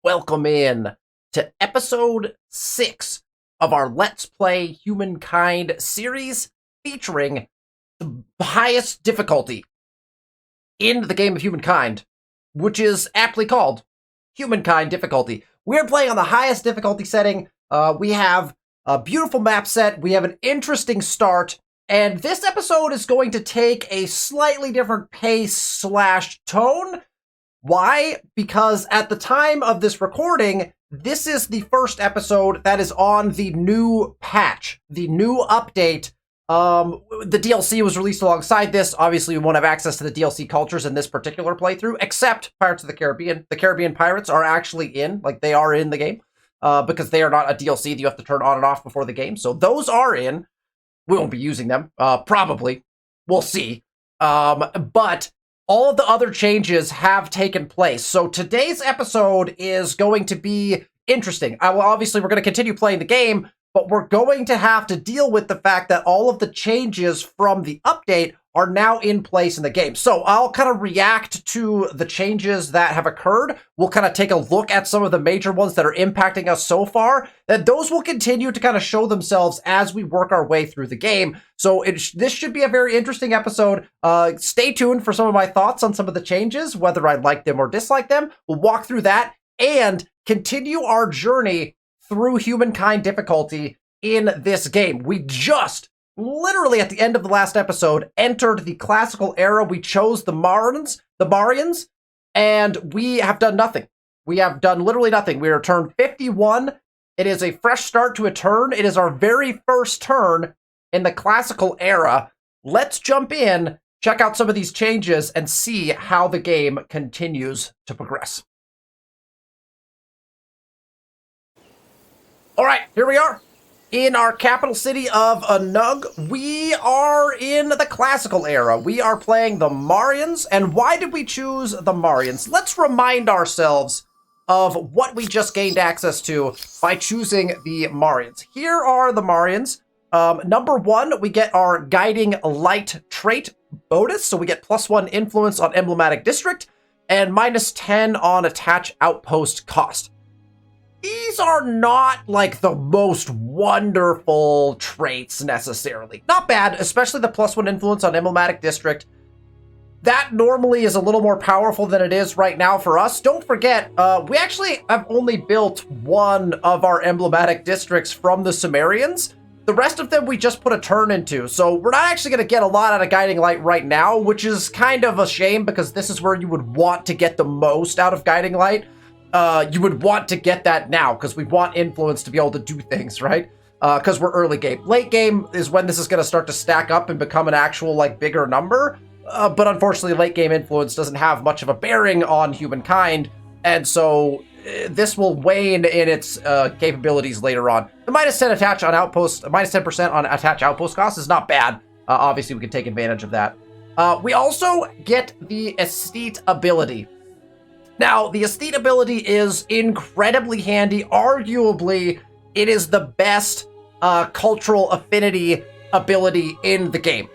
welcome in to episode 6 of our Let's Play Humankind series featuring the highest difficulty in the game of Humankind, which is aptly called Humankind difficulty. We're playing on the highest difficulty setting. We have a beautiful map set. We have an interesting start. And this episode is going to take a slightly different pace/tone. Why? Because at the time of this recording, this is the first episode that is on the new patch, the new update. The DLC was released alongside this. Obviously, we won't have access to the DLC cultures in this particular playthrough, except Pirates of the Caribbean. The Caribbean Pirates are actually in, like they are in the game, because they are not a DLC that you have to turn on and off before the game. So those are in. We won't be using them, probably. We'll see. But all of the other changes have taken place. So today's episode is going to be interesting. Obviously, we're going to continue playing the game, but we're going to have to deal with the fact that all of the changes from the update are now in place in the game. So I'll kind of react to the changes that have occurred. We'll kind of take a look at some of the major ones that are impacting us so far. And those will continue to kind of show themselves as we work our way through the game. So this should be a very interesting episode. Stay tuned for some of my thoughts on some of the changes, whether I like them or dislike them. We'll walk through that and continue our journey through Humankind difficulty in this game. We just literally at the end of the last episode entered the classical era. We chose the Marians, and we have done nothing. We have done literally nothing. We are turn 51. It is a fresh start to a turn. It is our very first turn in the classical era. Let's jump in, check out some of these changes, and see how the game continues to progress. All right, here we are. In our capital city of Anug, we are in the classical era. We are playing the Marians. And why did we choose the Marians? Let's remind ourselves of what we just gained access to by choosing the Marians. Here are the Marians. Number 1, we get our guiding light trait bonus. So we get +1 influence on emblematic district and -10 on attach outpost cost. These are not like the most wonderful traits necessarily. Not bad, especially the +1 influence on emblematic district. That normally is a little more powerful than it is right now for us. Don't forget, we actually have only built one of our emblematic districts from the Marians. The rest of them we just put a turn into, so we're not actually going to get a lot out of Guiding Light right now, which is kind of a shame because this is where you would want to get the most out of Guiding Light. You would want to get that now because we want influence to be able to do things, right? Because we're early game. Late game is when this is going to start to stack up and become an actual, like, bigger number. But unfortunately, late game influence doesn't have much of a bearing on Humankind. And so this will wane in its capabilities later on. The -10 attach on outpost, -10% on attach outpost cost is not bad. Obviously, we can take advantage of that. We also get the Aesthete ability. Now, the Aesthete ability is incredibly handy. Arguably, it is the best cultural affinity ability in the game.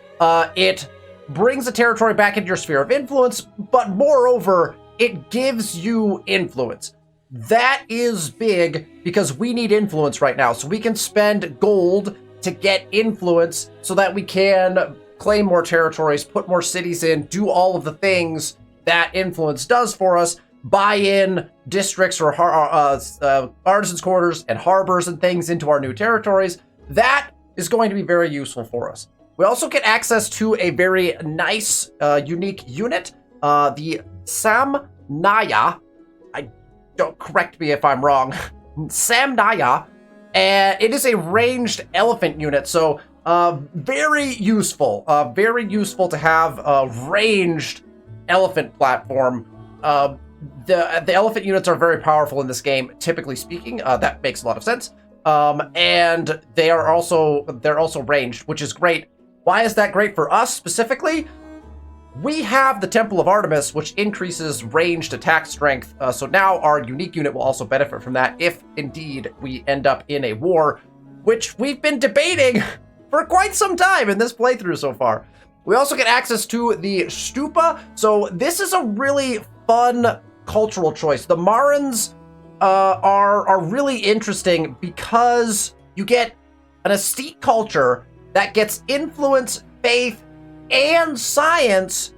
It brings a territory back into your sphere of influence, but moreover, it gives you influence. That is big because we need influence right now. So we can spend gold to get influence so that we can claim more territories, put more cities in, do all of the things that influence does for us. Buy in districts or artisans' quarters and harbors and things into our new territories. That is going to be very useful for us. We also get access to a very nice, unique unit, the Samnaya. Don't correct me if I'm wrong. Samnaya. And it is a ranged elephant unit, so very useful. Very useful to have a ranged elephant platform. The elephant units are very powerful in this game, typically speaking. That makes a lot of sense. And they're also ranged, which is great. Why is that great for us specifically? We have the Temple of Artemis, which increases ranged attack strength. So now our unique unit will also benefit from that if indeed we end up in a war, which we've been debating for quite some time in this playthrough so far. We also get access to the Stupa. So this is a really fun cultural choice. The Marians are really interesting because you get an aesthete culture that gets influence, faith, and science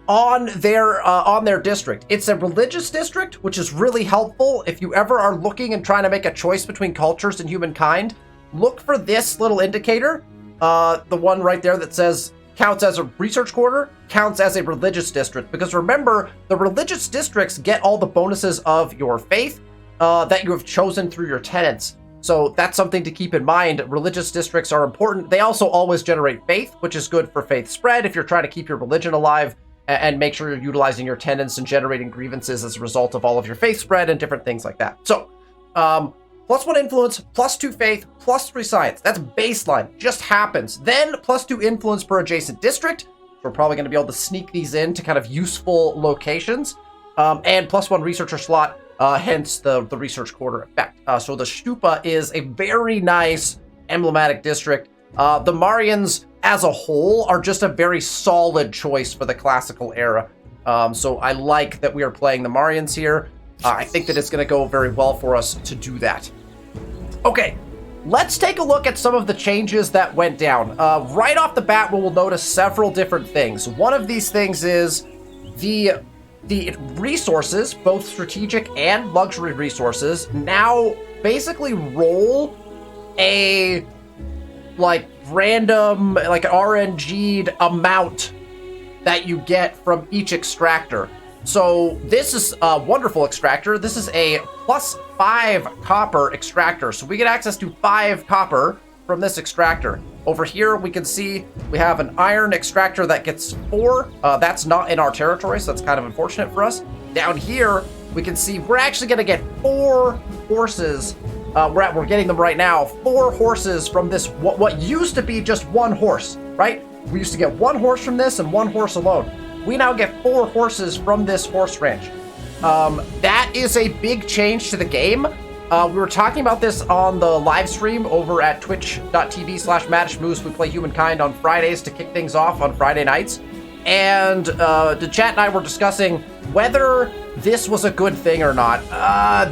on their district. It's a religious district, which is really helpful if you ever are looking and trying to make a choice between cultures and humankind. Look for this little indicator, the one right there that says counts as a research quarter, counts as a religious district. Because remember, the religious districts get all the bonuses of your faith that you have chosen through your tenants. So that's something to keep in mind. Religious districts are important. They also always generate faith, which is good for faith spread if you're trying to keep your religion alive and make sure you're utilizing your tenants and generating grievances as a result of all of your faith spread and different things like that. So, +1 influence, +2 faith, +3 science. That's baseline. Just happens. Then +2 influence per adjacent district. We're probably going to be able to sneak these into kind of useful locations. And +1 researcher slot, hence the research quarter effect. So the Stupa is a very nice emblematic district. The Marians as a whole are just a very solid choice for the classical era. So I like that we are playing the Marians here. I think that it's going to go very well for us to do that. Okay, let's take a look at some of the changes that went down. Right off the bat, we'll notice several different things. One of these things is the resources, both strategic and luxury resources, now basically roll a random RNG'd amount that you get from each extractor. So this is a wonderful extractor. This is a +5 copper extractor. So we get access to 5 copper from this extractor. Over here, we can see we have an iron extractor that gets 4. That's not in our territory, so that's kind of unfortunate for us. Down here, we can see we're actually going to get 4 horses. We're getting them right now. 4 horses from this, what used to be just 1 horse, right? We used to get 1 horse from this and 1 horse alone. We now get 4 horses from this horse ranch. That is a big change to the game. We were talking about this on the live stream over at twitch.tv/MadishMoose. We play Humankind on Fridays to kick things off on Friday nights. And the chat and I were discussing whether this was a good thing or not.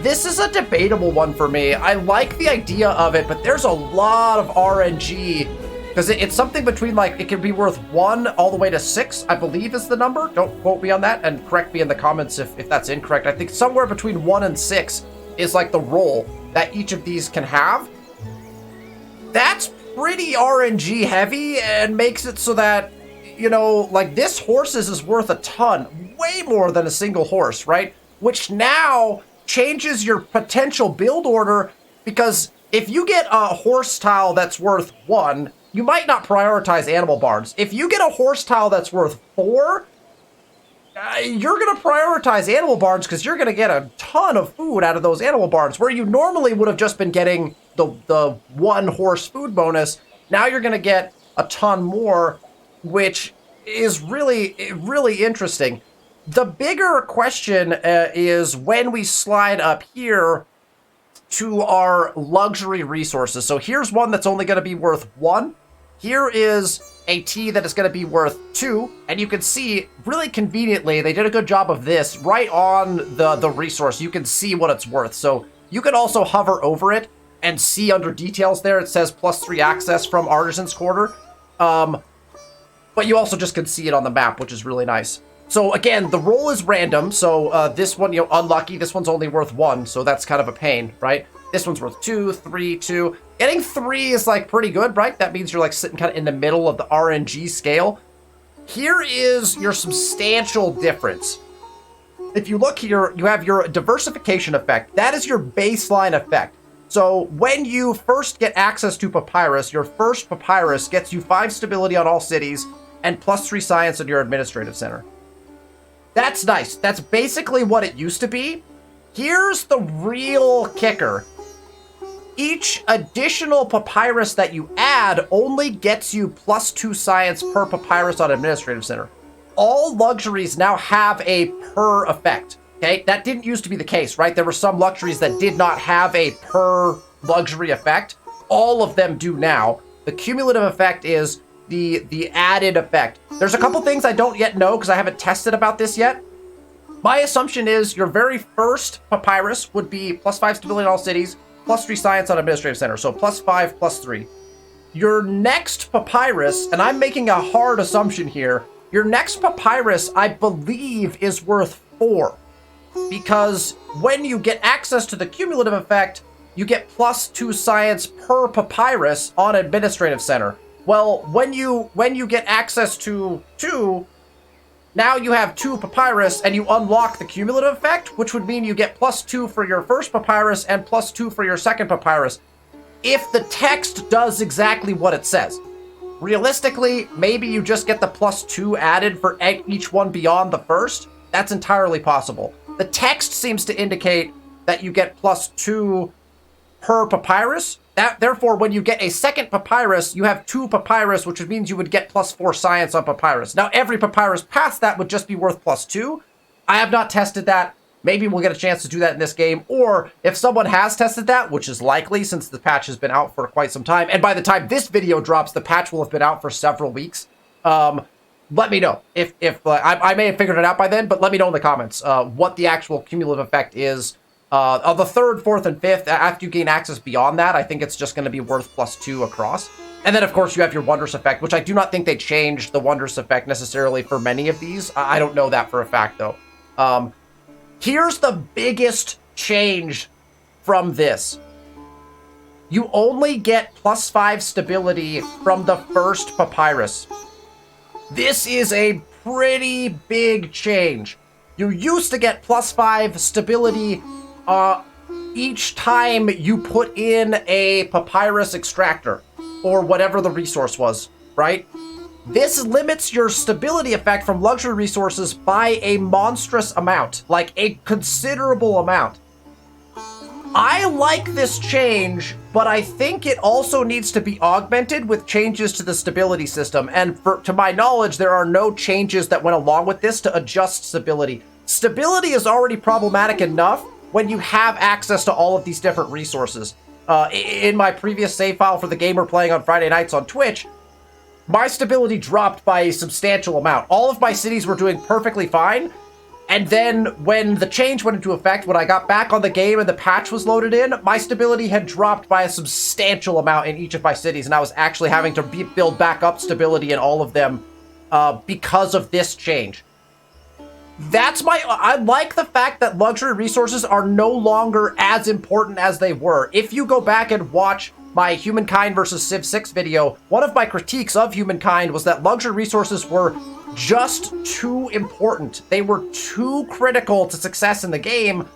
This is a debatable one for me. I like the idea of it, but there's a lot of RNG because it's something between it can be worth 1 all the way to 6, I believe is the number. Don't quote me on that and correct me in the comments if that's incorrect. I think somewhere between 1 and 6 is the roll that each of these can have. That's pretty RNG heavy and makes it so that, this horses is worth a ton, way more than a single horse, right? Which now changes your potential build order because if you get a horse tile that's worth 1, you might not prioritize animal barns. If you get a horse tile that's worth 4, you're going to prioritize animal barns because you're going to get a ton of food out of those animal barns, where you normally would have just been getting the 1 horse food bonus. Now you're going to get a ton more, which is really, really interesting. The bigger question is when we slide up here to our luxury resources. So here's one that's only going to be worth 1. Here is a tea that is going to be worth 2, and you can see really conveniently they did a good job of this right on the resource. You can see what it's worth. So you can also hover over it and see under details there. It says +3 access from Artisan's Quarter. But you also just can see it on the map, which is really nice. So again, the roll is random. So this one, unlucky. This one's only worth 1, so that's kind of a pain, right? This one's worth 2, 3, 2. Getting 3 is pretty good, right? That means you're sitting kind of in the middle of the RNG scale. Here is your substantial difference. If you look here, you have your diversification effect. That is your baseline effect. So when you first get access to Papyrus, your first Papyrus gets you 5 stability on all cities and +3 science in your administrative center. That's nice. That's basically what it used to be. Here's the real kicker. Each additional Papyrus that you add only gets you +2 science per Papyrus on administrative center. All luxuries now have a per effect. Okay, that didn't used to be the case, right? There were some luxuries that did not have a per luxury effect. All of them do now. The cumulative effect is the added effect. There's a couple things I don't yet know because I haven't tested about this yet. My assumption is your very first papyrus would be +5 stability in all cities, +3 science on administrative center. So +5, +3. Your next papyrus, and I'm making a hard assumption here, your next papyrus, I believe, is worth 4. Because when you get access to the cumulative effect, you get +2 science per papyrus on administrative center. Well, when you get access to 2, now you have 2 papyrus and you unlock the cumulative effect, which would mean you get +2 for your first papyrus and +2 for your second papyrus. If the text does exactly what it says. Realistically, maybe you just get the +2 added for each one beyond the first. That's entirely possible. The text seems to indicate that you get +2 per papyrus. Therefore, when you get a second papyrus, you have 2 papyrus, which means you would get +4 science on papyrus. Now, every papyrus past that would just be worth +2. I have not tested that. Maybe we'll get a chance to do that in this game. Or if someone has tested that, which is likely since the patch has been out for quite some time, and by the time this video drops, the patch will have been out for several weeks. Let me know if I may have figured it out by then, but let me know in the comments what the actual cumulative effect is. Of the 3rd, 4th, and 5th, after you gain access beyond that, I think it's just going to be worth +2 across. And then, of course, you have your Wondrous Effect, which I do not think they changed the Wondrous Effect necessarily for many of these. I don't know that for a fact, though. Here's the biggest change from this. You only get +5 stability from the first papyrus. This is a pretty big change. You used to get +5 stability each time you put in a papyrus extractor or whatever the resource was, right? This limits your stability effect from luxury resources by a monstrous amount, like a considerable amount. I like this change, but I think it also needs to be augmented with changes to the stability system. And to my knowledge, there are no changes that went along with this to adjust stability. Stability is already problematic enough when you have access to all of these different resources. In my previous save file for the game we're playing on Friday nights on Twitch, my stability dropped by a substantial amount. All of my cities were doing perfectly fine. And then when the change went into effect, when I got back on the game and the patch was loaded in, my stability had dropped by a substantial amount in each of my cities. And I was actually having to build back up stability in all of them because of this change. I like the fact that luxury resources are no longer as important as they were. If you go back and watch my Humankind versus Civ 6 video, one of my critiques of Humankind was that luxury resources were just too important. They were too critical to success in the game.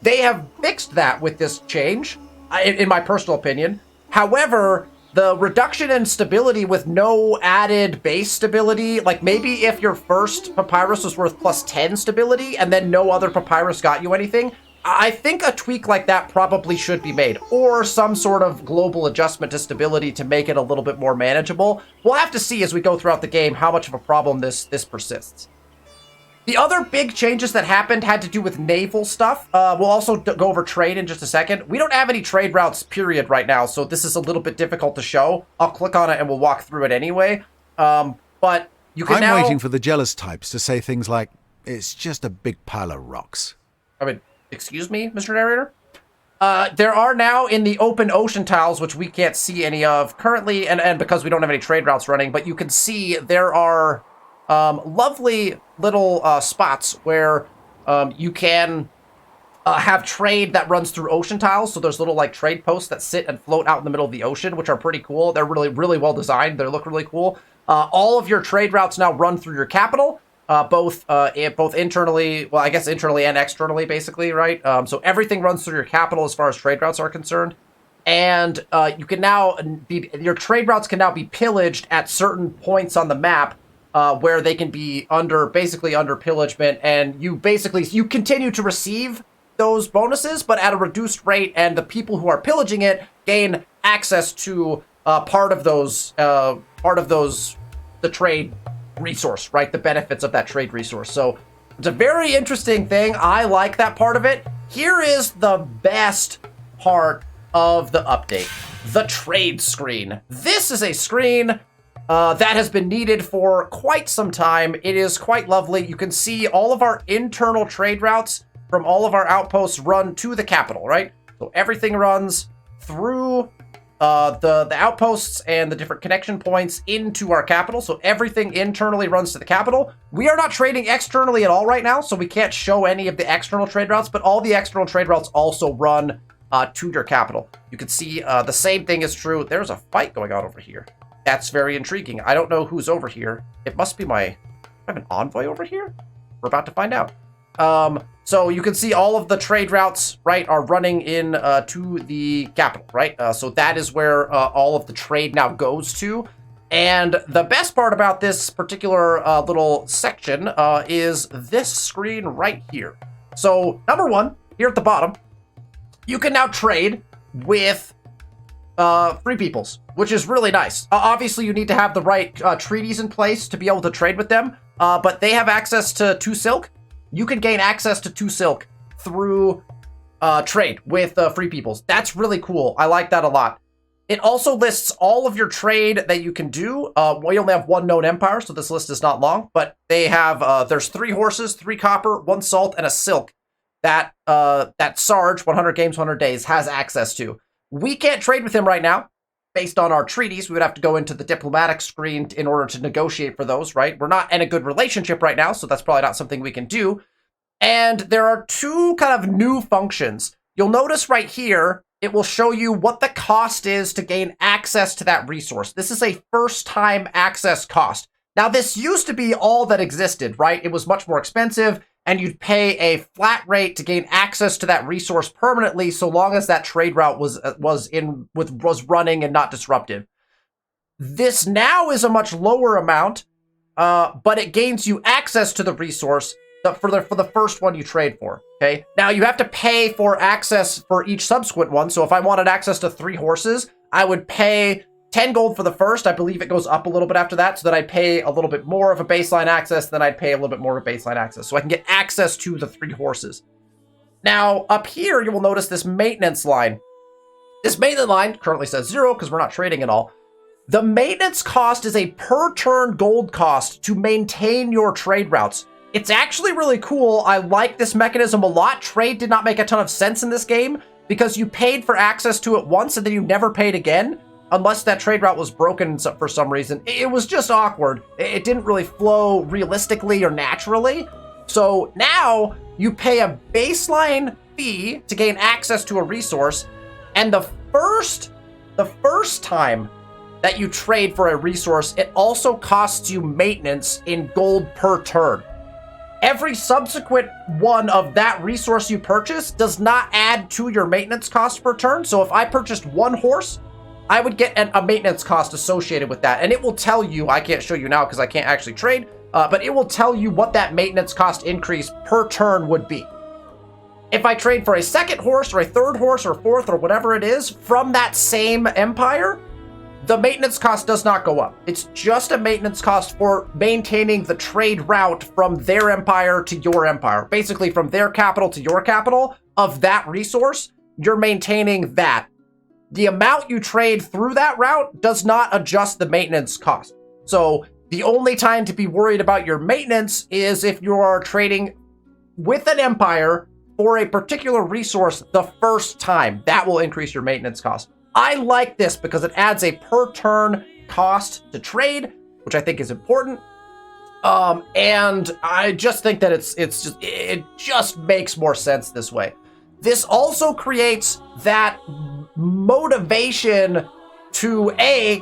They have fixed that with this change, in my personal opinion. However, the reduction in stability with no added base stability, like maybe if your first papyrus was worth +10 stability and then no other papyrus got you anything, I think a tweak like that probably should be made, or some sort of global adjustment to stability to make it a little bit more manageable. We'll have to see as we go throughout the game how much of a problem this persists. The other big changes that happened had to do with naval stuff. We'll also go over trade in just a second. We don't have any trade routes, period, right now, so this is a little bit difficult to show. I'll click on it and we'll walk through it anyway. But you can I'm waiting for the jealous types to say things like, it's just a big pile of rocks. I mean, excuse me, Mr. Narrator? There are now in the open ocean tiles, which we can't see any of currently, and because we don't have any trade routes running, but you can see there are lovely little spots where you can have trade that runs through ocean tiles. So there's little like trade posts that sit and float out in the middle of the ocean, which are pretty cool. They're really, really well designed. They look really cool. All of your trade routes now run through your capital. Both internally, well, I guess internally and externally, basically, right? So everything runs through your capital as far as trade routes are concerned. And you can now your trade routes can now be pillaged at certain points on the map where they can be under pillagement, and you continue to receive those bonuses, but at a reduced rate, and the people who are pillaging it gain access to part of the trade resource, right? The benefits of that trade resource. So it's a very interesting thing. I like that part of it. Here is the best part of the update: the trade screen. This is a screen That has been needed for quite some time. It is quite lovely. You can see all of our internal trade routes from all of our outposts run to the capital, right? So everything runs through the outposts and the different connection points into our capital. So everything internally runs to the capital. We are not trading externally at all right now, so we can't show any of the external trade routes, but all the external trade routes also run to your capital. You can see the same thing is true. There's a fight going on over here. That's very intriguing. I don't know who's over here. It must be I have an envoy over here? We're about to find out. So you can see all of the trade routes, right, are running in to the capital, right? So that is where all of the trade now goes to. And the best part about this particular little section is this screen right here. So number one, here at the bottom, you can now trade with free peoples, which is really nice. Obviously, you need to have the right treaties in place to be able to trade with them, but they have access to 2 silk. You can gain access to 2 silk through trade with free peoples. That's really cool. I like that a lot. It also lists all of your trade that you can do. We only have 1 known empire, so this list is not long, but they have, there's 3 horses, 3 copper, 1 salt, and a silk that Sarge, 100 games, 100 days, has access to. We can't trade with him right now. Based on our treaties, we would have to go into the diplomatic screen in order to negotiate for those, right? We're not in a good relationship right now, so that's probably not something we can do. And there are 2 kind of new functions. You'll notice right here, it will show you what the cost is to gain access to that resource. This is a first-time access cost. Now, this used to be all that existed, right? It was much more expensive, and you'd pay a flat rate to gain access to that resource permanently, so long as that trade route was running and not disruptive. This now is a much lower amount, but it gains you access to the resource for the first one you trade for. Okay. Now you have to pay for access for each subsequent one. So if I wanted access to 3 horses, I would pay 10 gold for the first. I believe it goes up a little bit after that, so that I'd pay a little bit more of a baseline access, then I'd pay a little bit more of a baseline access. So I can get access to the 3 horses. Now, up here, you will notice this maintenance line. This maintenance line currently says 0 because we're not trading at all. The maintenance cost is a per turn gold cost to maintain your trade routes. It's actually really cool. I like this mechanism a lot. Trade did not make a ton of sense in this game because you paid for access to it once and then you never paid again. Unless that trade route was broken for some reason. It was just awkward. It didn't really flow realistically or naturally. So now you pay a baseline fee to gain access to a resource. And the first time that you trade for a resource, it also costs you maintenance in gold per turn. Every subsequent one of that resource you purchase does not add to your maintenance cost per turn. So if I purchased 1 horse, I would get a maintenance cost associated with that. And it will tell you, I can't show you now because I can't actually trade, but it will tell you what that maintenance cost increase per turn would be. If I trade for a 2nd horse or a 3rd horse or 4th or whatever it is from that same empire, the maintenance cost does not go up. It's just a maintenance cost for maintaining the trade route from their empire to your empire. Basically from their capital to your capital of that resource, you're maintaining that. The amount you trade through that route does not adjust the maintenance cost. So the only time to be worried about your maintenance is if you are trading with an empire for a particular resource the first time. That will increase your maintenance cost. I like this because it adds a per turn cost to trade, which I think is important. And I just think that it just makes more sense this way. This also creates that motivation to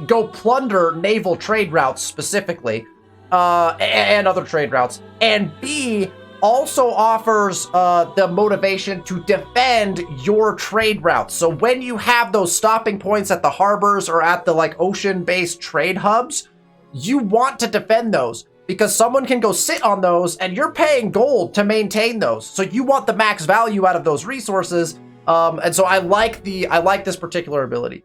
go plunder naval trade routes specifically, and other trade routes, and B, also offers the motivation to defend your trade routes. So when you have those stopping points at the harbors or at the ocean-based trade hubs, you want to defend those because someone can go sit on those and you're paying gold to maintain those. So you want the max value out of those resources. And so I like this particular ability.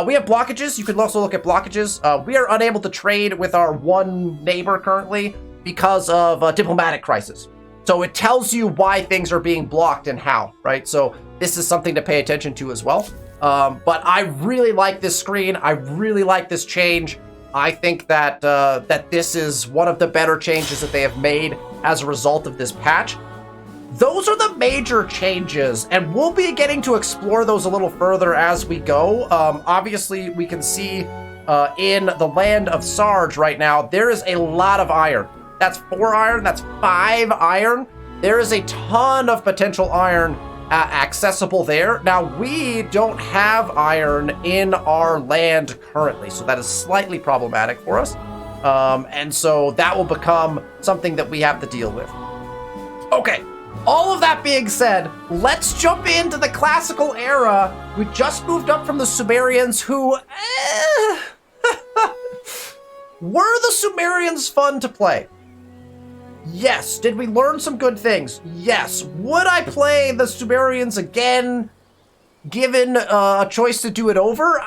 We have blockages. You can also look at blockages. We are unable to trade with our 1 neighbor currently because of a diplomatic crisis. So it tells you why things are being blocked and how, right? So this is something to pay attention to as well. But I really like this screen. I really like this change. I think that that this is one of the better changes that they have made as a result of this patch. Those are the major changes, and we'll be getting to explore those a little further as we go. Obviously, we can see in the land of Sarge right now, there is a lot of iron. That's 4 iron, that's 5 iron. There is a ton of potential iron accessible there. Now, we don't have iron in our land currently, so that is slightly problematic for us. And so that will become something that we have to deal with. Okay. All of that being said, let's jump into the classical era. We just moved up from the Sumerians who... Were the Sumerians fun to play? Yes. Did we learn some good things? Yes. Would I play the Sumerians again, given a choice to do it over?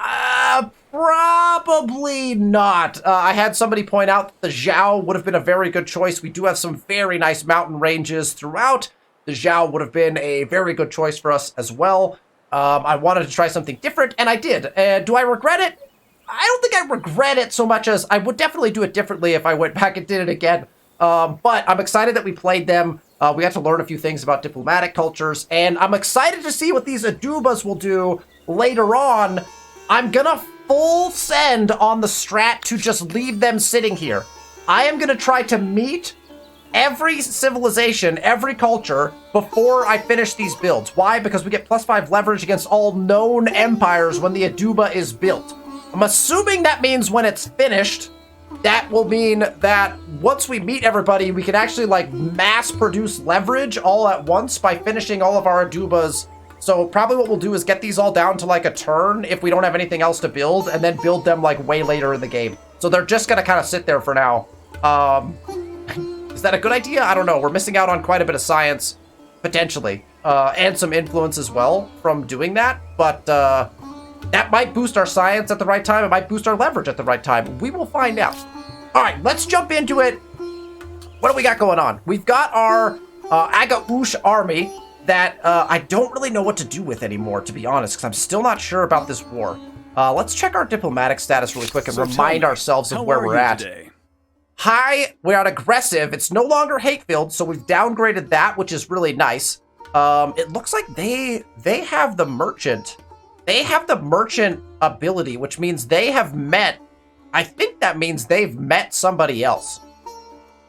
Probably not. I had somebody point out that the Zhao would have been a very good choice. We do have some very nice mountain ranges throughout. The Zhao would have been a very good choice for us as well. I wanted to try something different, and I did. Do I regret it? I don't think I regret it so much as I would definitely do it differently if I went back and did it again. But I'm excited that we played them. We got to learn a few things about diplomatic cultures, and I'm excited to see what these Adubas will do later on. I'm gonna full send on the strat to just leave them sitting here. I am gonna try to meet every civilization, every culture, before I finish these builds. Why? Because we get +5 leverage against all known empires when the Aduba is built. I'm assuming that means when it's finished, that will mean that once we meet everybody, we can actually like mass produce leverage all at once by finishing all of our Adubas. So probably what we'll do is get these all down to like a turn if we don't have anything else to build, and then build them like way later in the game. So they're just gonna kind of sit there for now. Is that a good idea? I don't know. We're missing out on quite a bit of science, potentially, and some influence as well from doing that. But that might boost our science at the right time. It might boost our leverage at the right time. We will find out. All right, let's jump into it. What do we got going on? We've got our Agaush army that I don't really know what to do with anymore, to be honest, because I'm still not sure about this war. Let's check our diplomatic status really quick and remind ourselves of where we're at. Today? High, we're at aggressive. It's no longer hate-filled, so we've downgraded that, which is really nice. It looks like they have the merchant. They have the merchant ability, which means they have met... I think that means they've met somebody else.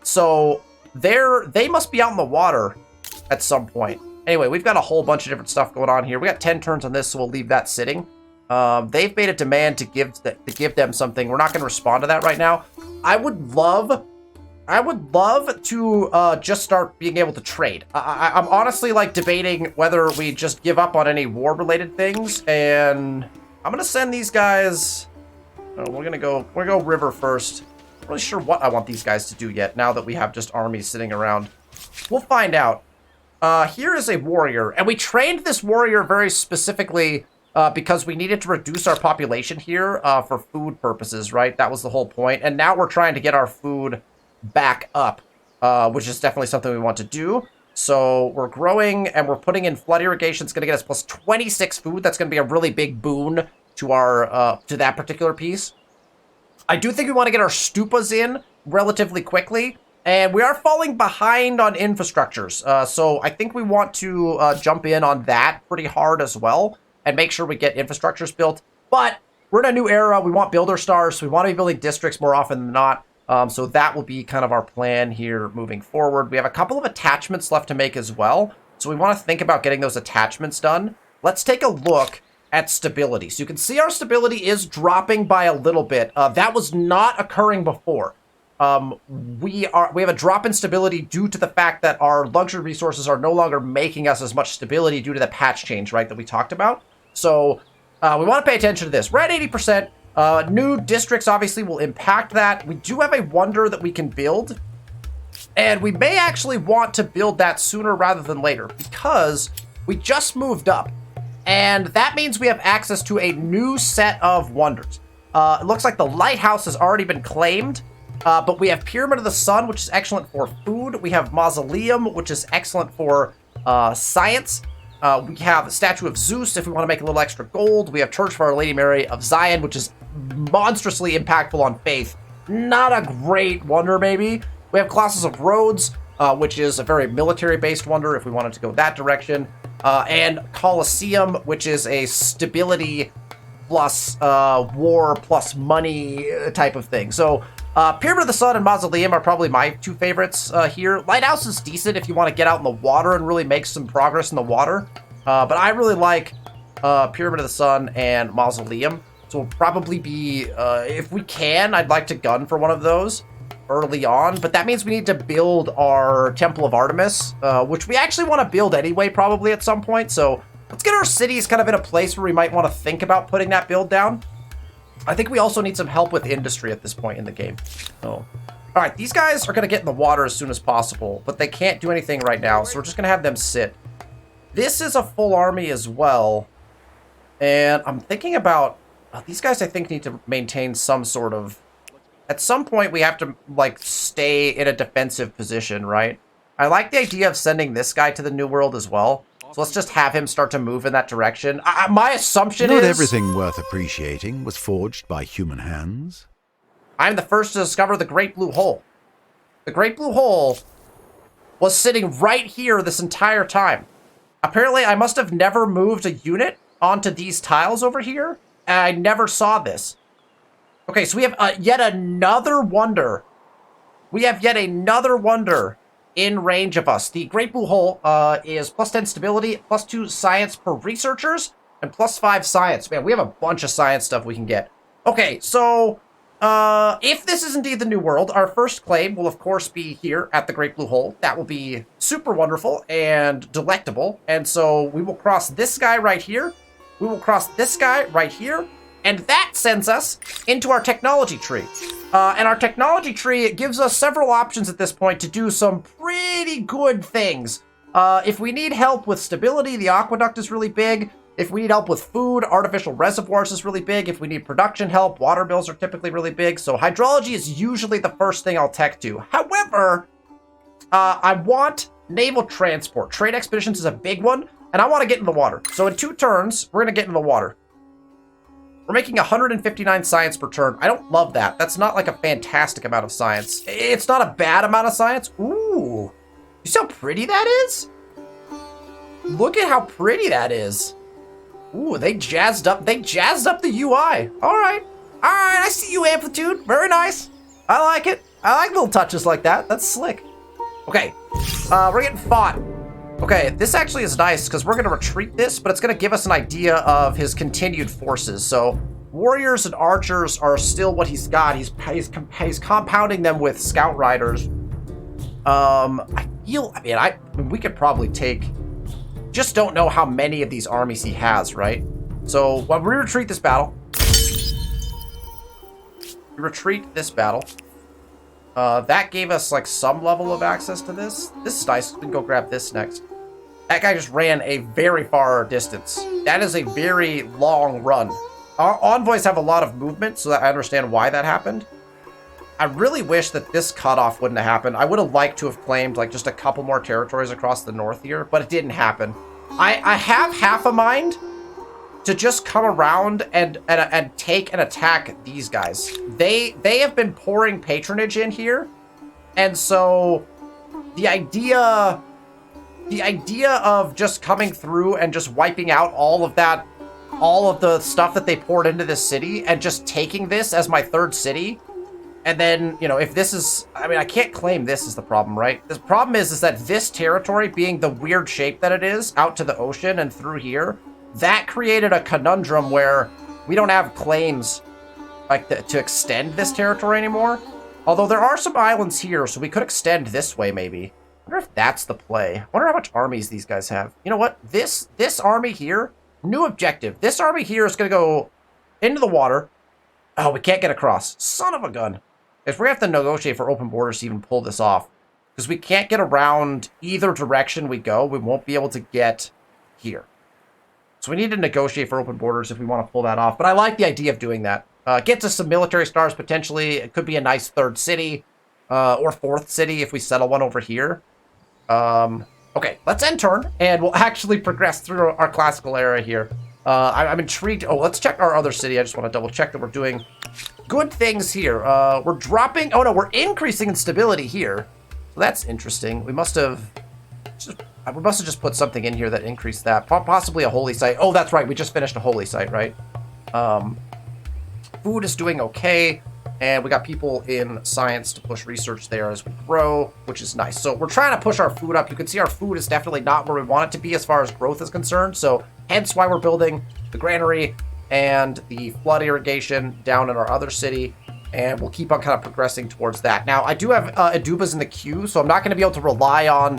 So they must be out in the water at some point. Anyway, we've got a whole bunch of different stuff going on here. We got 10 turns on this, so we'll leave that sitting. They've made a demand to give them something. We're not going to respond to that right now. I would love to just start being able to trade. I'm honestly like debating whether we just give up on any war-related things, and I'm gonna send these guys. We're gonna go river first. I'm not really sure what I want these guys to do yet. Now that we have just armies sitting around, we'll find out. Here is a warrior, and we trained this warrior very specifically. Because we needed to reduce our population here for food purposes, right? That was the whole point. And now we're trying to get our food back up, which is definitely something we want to do. So we're growing and we're putting in flood irrigation. It's going to get us plus 26 food. That's going to be a really big boon to our to that particular piece. I do think we want to get our stupas in relatively quickly. And we are falling behind on infrastructures. So I think we want to jump in on that pretty hard as well. And make sure we get infrastructures built. But we're in a new era. We want builder stars. So we want to be building districts more often than not. So that will be kind of our plan here moving forward. We have a couple of attachments left to make as well. So we want to think about getting those attachments done. Let's take a look at stability. So you can see our stability is dropping by a little bit. That was not occurring before. We have a drop in stability due to the fact that our luxury resources are no longer making us as much stability due to the patch change, right, that we talked about. So we want to pay attention to this. We're at 80%. New districts obviously will impact that. We do have a wonder that we can build. And we may actually want to build that sooner rather than later because we just moved up. And that means we have access to a new set of wonders. It looks like the lighthouse has already been claimed. But we have Pyramid of the Sun, which is excellent for food. We have Mausoleum, which is excellent for science. We have the statue of Zeus if we want to make a little extra gold. We have Church of Our Lady Mary of Zion, which is monstrously impactful on faith. Not a great wonder, maybe. We have Colossus of Rhodes, which is a very military-based wonder if we wanted to go that direction. And Colosseum, which is a stability plus war plus money type of thing. So Pyramid of the Sun and Mausoleum are probably my two favorites here. Lighthouse is decent if you want to get out in the water and really make some progress in the water. But I really like Pyramid of the Sun and Mausoleum. So we'll probably be, if we can, I'd like to gun for one of those early on. But that means we need to build our Temple of Artemis, which we actually want to build anyway, probably at some point. So let's get our cities kind of in a place where we might want to think about putting that build down. I think we also need some help with industry at this point in the game. So, all right, these guys are going to get in the water as soon as possible, but they can't do anything right now, so we're just going to have them sit. This is a full army as well, and I'm thinking about these guys. I think need to maintain some sort of. At some point, we have to like stay in a defensive position, right? I like the idea of sending this guy to the New World as well. So let's just have him start to move in that direction. My assumption is... Not everything worth appreciating was forged by human hands. I'm the first to discover the Great Blue Hole. The Great Blue Hole was sitting right here this entire time. Apparently, I must have never moved a unit onto these tiles over here, and I never saw this. Okay, so we have yet another wonder. We have yet another wonder in range of us. The Great Blue Hole is plus 10 stability, plus 2 science per researchers, and plus 5 science. Man, we have a bunch of science stuff we can get. Okay, so if this is indeed the New World, our first claim will of course be here at the Great Blue Hole. That will be super wonderful and delectable. And so we will cross this guy right here. We will cross this guy right here. And that sends us into our technology tree. And our technology tree gives us several options at this point to do some pretty good things. If we need help with stability, the aqueduct is really big. If we need help with food, artificial reservoirs is really big. If we need production help, water bills are typically really big. So hydrology is usually the first thing I'll tech to. However, I want naval transport. Trade expeditions is a big one, and I want to get in the water. So in 2 turns, we're going to get in the water. We're making 159 science per turn. I don't love that. That's not like a fantastic amount of science. It's not a bad amount of science. Ooh. You see how pretty that is? Look at how pretty that is. Ooh, they jazzed up the UI. All right. All right, I see you, Amplitude. Very nice. I like it. I like little touches like that. That's slick. Okay. We're getting fought. Okay, this actually is nice because we're going to retreat this, but it's going to give us an idea of his continued forces. So warriors and archers are still what he's got. He's compounding them with scout riders. I mean, we could probably take... Just don't know how many of these armies he has, right? So when we retreat this battle... that gave us like some level of access to this. This is nice. We can go grab this next. That guy just ran a very far distance. That is a very long run. Our envoys have a lot of movement, so that I understand why that happened. I really wish that this cutoff wouldn't have happened. I would have liked to have claimed like just a couple more territories across the north here, but it didn't happen. I have half a mind to just come around and take and attack these guys. They have been pouring patronage in here, and so the idea of just coming through and just wiping out all of the stuff that they poured into this city and just taking this as my third city, and then, you know, if this is, I mean, I can't claim this is the problem, right? The problem is that this territory being the weird shape that it is out to the ocean and through here, that created a conundrum where we don't have claims like to extend this territory anymore. Although there are some islands here, so we could extend this way maybe. I wonder if that's the play. I wonder how much armies these guys have. You know what? This army here, new objective. This army here is going to go into the water. Oh, we can't get across. Son of a gun. If we're going to have to negotiate for open borders to even pull this off. Because we can't get around either direction we go. We won't be able to get here. So we need to negotiate for open borders if we want to pull that off. But I like the idea of doing that. Gets us some military stars potentially. It could be a nice third city. Or fourth city if we settle one over here. Okay, let's end turn, and we'll actually progress through our classical era here. I'm intrigued. Oh, let's check our other city. I just want to double check that we're doing good things here. We're dropping. Oh no, we're increasing in stability here. So that's interesting. We must have just put something in here that increased that. Possibly a holy site. Oh, that's right. We just finished a holy site, right? Food is doing okay. And we got people in science to push research there as we grow, which is nice. So we're trying to push our food up. You can see our food is definitely not where we want it to be as far as growth is concerned. So hence why we're building the granary and the flood irrigation down in our other city. And we'll keep on kind of progressing towards that. Now, I do have adubas in the queue, so I'm not going to be able to rely on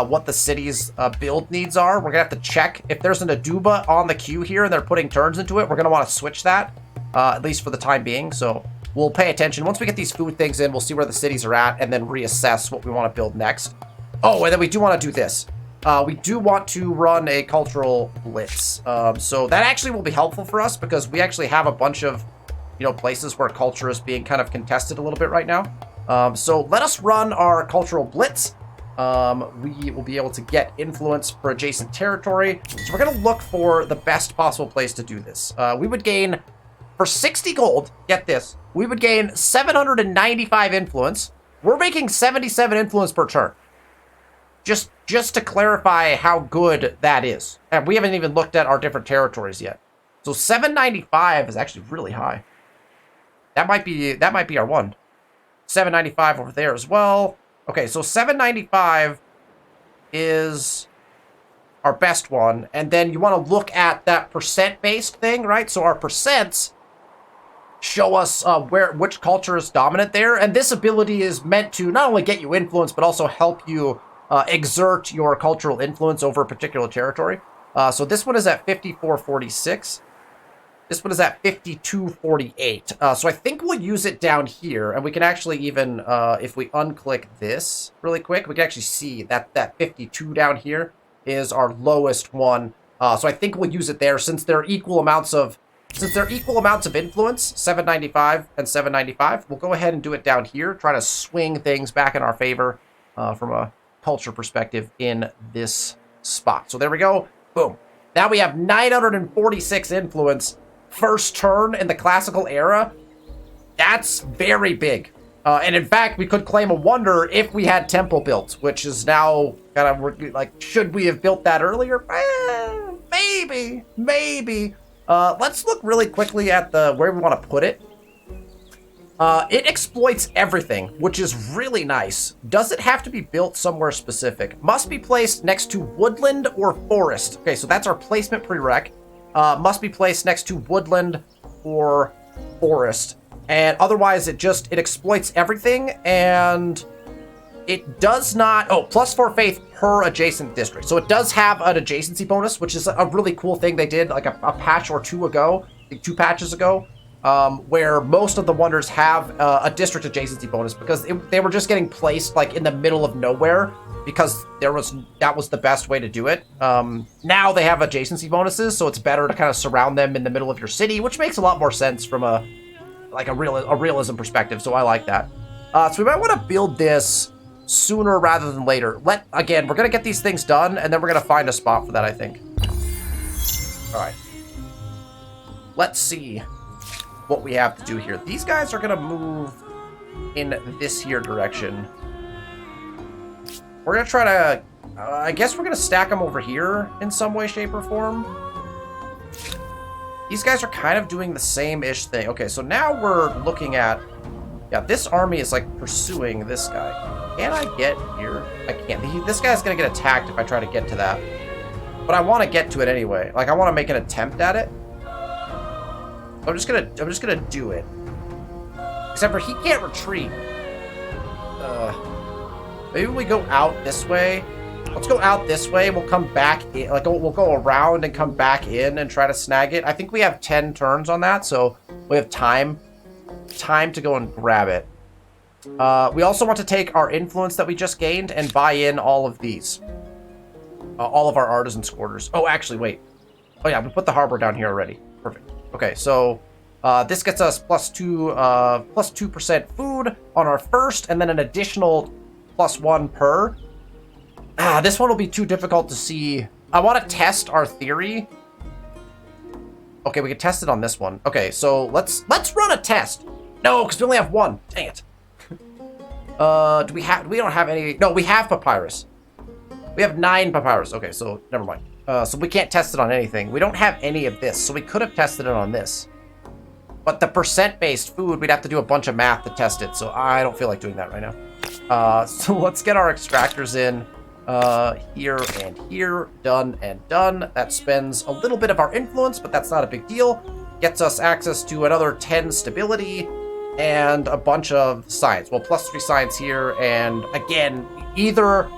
what the city's build needs are. We're going to have to check. If there's an aduba on the queue here and they're putting turns into it, we're going to want to switch that, at least for the time being. So we'll pay attention. Once we get these food things in, we'll see where the cities are at and then reassess what we want to build next. Oh, and then we do want to do this. We do want to run a cultural blitz. So that actually will be helpful for us because we actually have a bunch of, places where culture is being kind of contested a little bit right now. So let us run our cultural blitz. We will be able to get influence for adjacent territory. So we're going to look for the best possible place to do this. We would gain... For 60 gold, get this, we would gain 795 influence. We're making 77 influence per turn. Just to clarify how good that is. And we haven't even looked at our different territories yet. So 795 is actually really high. That might be our one. 795 over there as well. Okay, so 795 is our best one. And then you want to look at that percent-based thing, right? So our percents show us which culture is dominant there, and this ability is meant to not only get you influence but also help you exert your cultural influence over a particular territory. So this one is at 5446. This one is at 5248. So I think we'll use it down here, and we can actually even if we unclick this really quick, we can actually see that 52 down here is our lowest one. So I think we'll use it there since they're equal amounts of influence, 795 and 795. We'll go ahead and do it down here, try to swing things back in our favor from a culture perspective in this spot. So there we go. Boom. Now we have 946 influence first turn in the classical era. That's very big. And in fact, we could claim a wonder if we had temple built, which is now kind of like, should we have built that earlier? Maybe. Let's look really quickly at where we want to put it. It exploits everything, which is really nice. Does it have to be built somewhere specific? Must be placed next to woodland or forest. Okay, so that's our placement prereq. Must be placed next to woodland or forest. And otherwise, it exploits everything, and it does not... Oh, +4 faith per adjacent district. So it does have an adjacency bonus, which is a really cool thing they did like a patch or two ago, like 2 patches ago, where most of the wonders have a district adjacency bonus because they were just getting placed like in the middle of nowhere because that was the best way to do it. Now they have adjacency bonuses, so it's better to kind of surround them in the middle of your city, which makes a lot more sense from a realism perspective, so I like that. So we might want to build this sooner rather than later. Again, we're going to get these things done, and then we're going to find a spot for that, I think. All right. Let's see what we have to do here. These guys are going to move in this here direction. We're going to try to... I guess we're going to stack them over here in some way, shape, or form. These guys are kind of doing the same-ish thing. Okay, so now we're looking at... Yeah, this army is, like, pursuing this guy. Can I get here? I can't. This guy's going to get attacked if I try to get to that. But I want to get to it anyway. Like, I want to make an attempt at it. I'm just gonna do it. Except for he can't retreat. Maybe we go out this way. Let's go out this way. We'll come back in. Like, we'll go around and come back in and try to snag it. I think we have 10 turns on that, so we have time to go and grab it. We also want to take our influence that we just gained and buy in all of these. All of our artisans' quarters. Oh, actually, wait. Oh, yeah, we put the harbor down here already. Perfect. Okay, so this gets us plus 2% food on our first, and then an additional +1 per. This one will be too difficult to see. I want to test our theory. Okay, we can test it on this one. Okay, so let's run a test. No, because we only have one. Dang it. We don't have any. No, we have papyrus. We have 9 papyrus. Okay, so never mind. So we can't test it on anything. We don't have any of this, so we could have tested it on this. But the percent-based food, we'd have to do a bunch of math to test it, so I don't feel like doing that right now. So let's get our extractors in. Here and here. Done and done. That spends a little bit of our influence, but that's not a big deal. Gets us access to another 10 stability and a bunch of science. Well, +3 science here, and again, either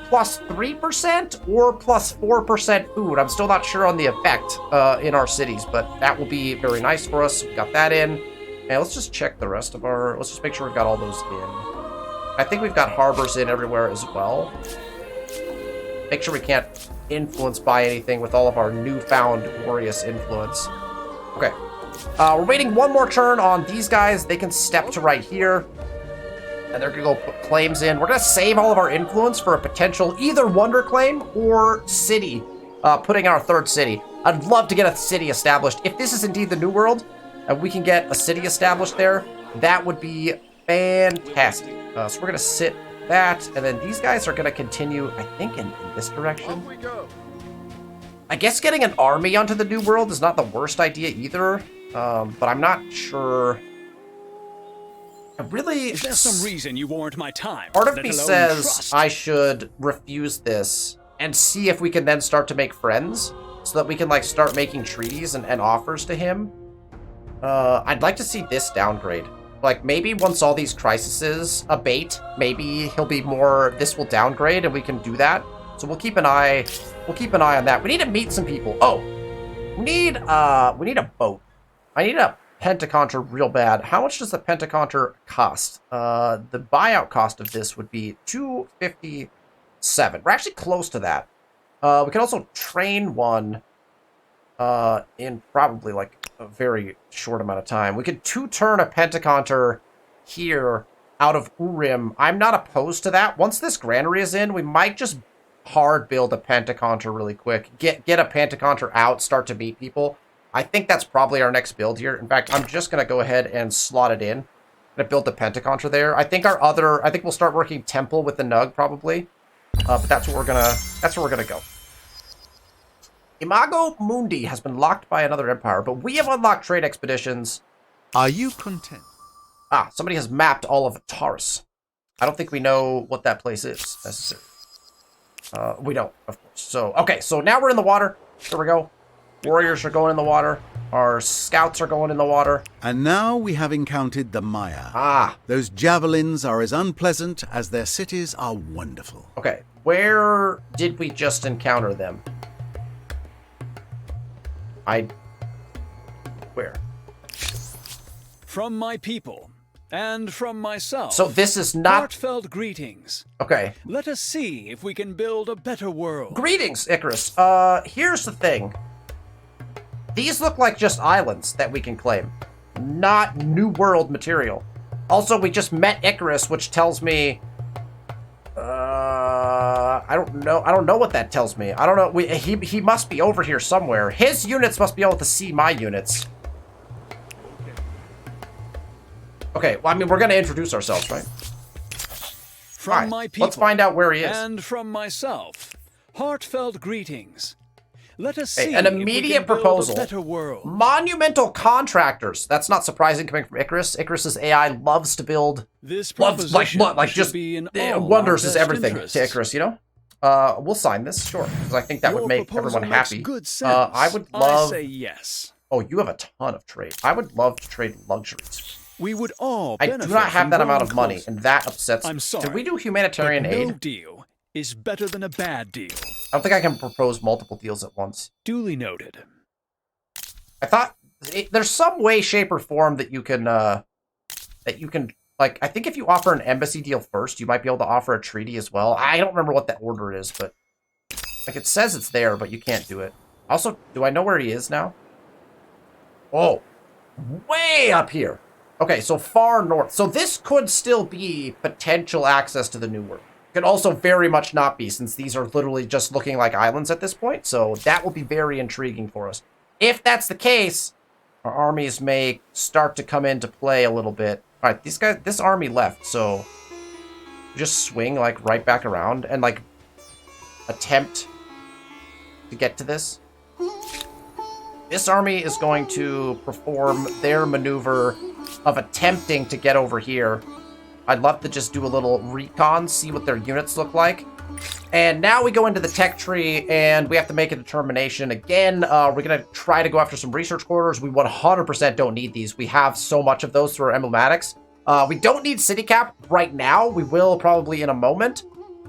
plus 3% or plus 4% food. I'm still not sure on the effect in our cities, but that will be very nice for us. We got that in. And let's just check the rest of our... Let's just make sure we've got all those in. I think we've got harbors in everywhere as well. Make sure we can't influence by anything with all of our newfound glorious influence. Okay. We're waiting one more turn on these guys. They can step to right here. And they're going to go put claims in. We're going to save all of our influence for a potential either wonder claim or city. Putting our 3rd city. I'd love to get a city established. If this is indeed the New World, and we can get a city established there, that would be fantastic. So we're going to sit that, and then these guys are going to continue, I think, in this direction. Off we go. I guess getting an army onto the New World is not the worst idea either, but I'm not sure. I really... Is there some reason you warrant my time? Part of let me alone says trust? I should refuse this and see if we can then start to make friends so that we can, like, start making treaties and offers to him. I'd like to see this downgrade. Like, maybe once all these crises abate, maybe he'll be more, this will downgrade and we can do that. So we'll keep an eye on that. We need to meet some people. Oh, we need a boat. I need a Pentaconter real bad. How much does the Pentaconter cost? The buyout cost of this would be 257. We're actually close to that. We can also train one in probably like a very short amount of time. We could 2-turn a Pentaconter here out of Urim. I'm not opposed to that. Once this granary is in, we might just hard build a Pentaconter really quick. Get a Pentaconter out, start to meet people. I think that's probably our next build here. In fact, I'm just going to go ahead and slot it in. I'm going to build the Pentaconter there. I think we'll start working Temple with the Nug probably. But that's where we're going to go. Imago Mundi has been locked by another empire, but we have unlocked trade expeditions. Are you content? Ah, somebody has mapped all of Taurus. I don't think we know what that place is necessarily. We don't, of course. So, okay, so now we're in the water. Here we go. Warriors are going in the water. Our scouts are going in the water. And now we have encountered the Maya. Ah. Those javelins are as unpleasant as their cities are wonderful. Okay, where did we just encounter them? Where? From my people and from myself. So this is not... Heartfelt greetings. Okay. Let us see if we can build a better world. Greetings, Icarus. Here's the thing. These look like just islands that we can claim, not New World material. Also, we just met Icarus, which tells me... I don't know what that tells me. I don't know. He must be over here somewhere. His units must be able to see my units. Okay, well, I mean, we're going to introduce ourselves, right? From my people. Let's find out where he is. And from myself. Heartfelt greetings. Let us see an immediate proposal. A better world. Monumental contractors. That's not surprising coming from Icarus. Icarus's AI loves to build. This loves like just wonders is everything interests. to Icarus. You know. We'll sign this, sure, because I think that would make everyone happy. Good sense. I would love. I say yes. Oh, you have a ton of trade. I would love to trade luxuries. We would all. I do not have that amount of money, and that upsets me. I'm sorry. Did we do humanitarian but aid? No deal is better than a bad deal. I don't think I can propose multiple deals at once. Duly noted. I thought there's some way, shape, or form that you can, like, I think if you offer an embassy deal first, you might be able to offer a treaty as well. I don't remember what that order is, but, like, it says it's there, but you can't do it. Also, do I know where he is now? Oh, way up here. Okay, so far north. So this could still be potential access to the New World. Could also very much not be, since these are literally just looking like islands at this point. So that will be very intriguing for us. If that's the case, our armies may start to come into play a little bit. All right, this army left, so just swing like right back around and like attempt to get to this. This army is going to perform their maneuver of attempting to get over here. I'd love to just do a little recon, see what their units look like. And now we go into the tech tree, and we have to make a determination. Again, we're going to try to go after some research corridors. We 100% don't need these. We have so much of those through our emblematics. We don't need city cap right now. We will probably in a moment.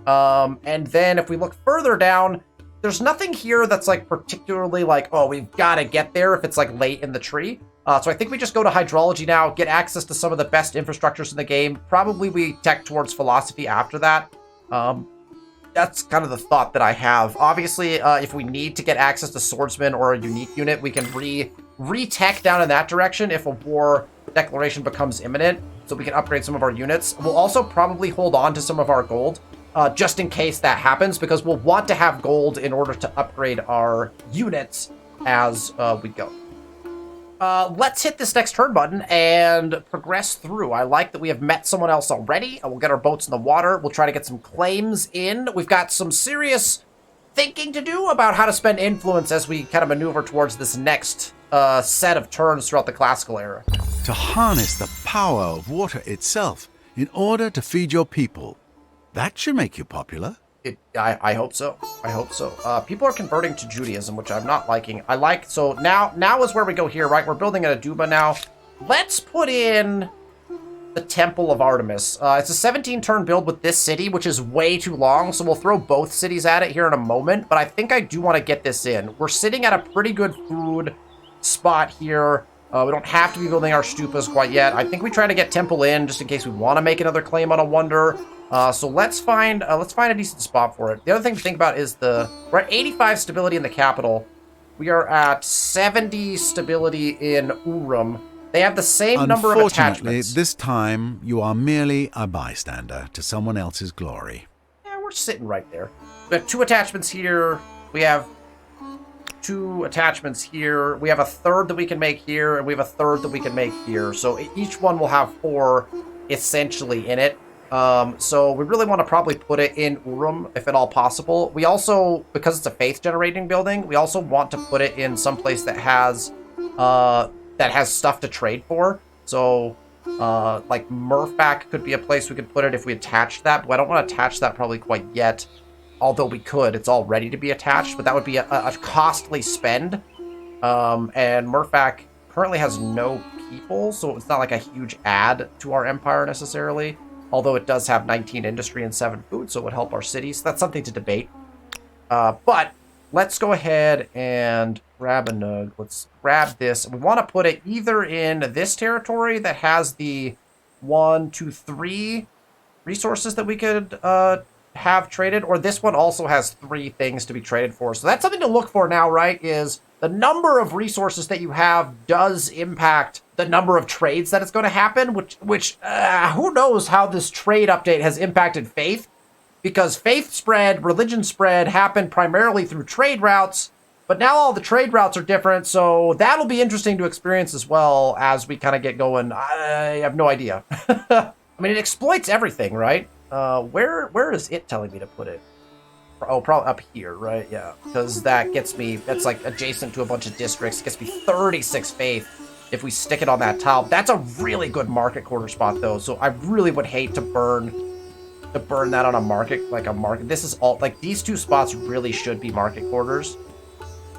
And then if we look further down, there's nothing here that's like particularly like, oh, we've got to get there if it's like late in the tree. So I think we just go to hydrology now, get access to some of the best infrastructures in the game. Probably we tech towards philosophy after that. That's kind of the thought that I have. Obviously, if we need to get access to swordsman or a unique unit, we can re-tech down in that direction if a war declaration becomes imminent, so we can upgrade some of our units. We'll also probably hold on to some of our gold, just in case that happens, because we'll want to have gold in order to upgrade our units as we go. Let's hit this next turn button and progress through. I like that we have met someone else already. We'll get our boats in the water. We'll try to get some claims in. We've got some serious thinking to do about how to spend influence as we kind of maneuver towards this next set of turns throughout the classical era. To harness the power of water itself in order to feed your people. That should make you popular. I hope so. I hope so. People are converting to Judaism, which I'm not liking. So now is where we go here, right? We're building a Duba now. Let's put in the Temple of Artemis. It's a 17-turn build with this city, which is way too long, so we'll throw both cities at it here in a moment, but I think I do want to get this in. We're sitting at a pretty good food spot here. We don't have to be building our stupas quite yet. I think we try to get Temple in just in case we want to make another claim on a wonder. So let's find a decent spot for it. The other thing to think about is we're at 85 stability in the capital. We are at 70 stability in Urum. They have the same number of attachments. Unfortunately, this time you are merely a bystander to someone else's glory. Yeah, we're sitting right there. We have 2 attachments here. We have 2 attachments here. We have a third that we can make here, and we have a third that we can make here. So each one will have 4 essentially in it. So we really want to probably put it in Urum, if at all possible. We also, because it's a faith-generating building, we also want to put it in some place that has stuff to trade for. So, like Murphback could be a place we could put it if we attached that, but I don't want to attach that probably quite yet. Although we could, it's all ready to be attached, but that would be a costly spend. And Murphback currently has no people, so it's not like a huge add to our empire necessarily. Although it does have 19 industry and 7 food, so it would help our cities. That's something to debate. But let's go ahead and grab a nug. Let's grab this. We want to put it either in this territory that has the 1, 2, 3 resources that we could have traded, or this one also has 3 things to be traded for. So that's something to look for now, right? Is the number of resources that you have does impact the number of trades that is going to happen, which who knows how this trade update has impacted faith, because faith spread, religion spread happened primarily through trade routes, but now all the trade routes are different, so that'll be interesting to experience as well as we kind of get going. I have no idea. I mean, it exploits everything, right? Where is it telling me to put it? Oh, probably up here, right? Yeah, because that gets me, that's like adjacent to a bunch of districts. It gets me 36 faith if we stick it on that tile. That's a really good market quarter spot, though, so I really would hate to burn that on a market, like a market. This is all, like, these 2 spots really should be market quarters.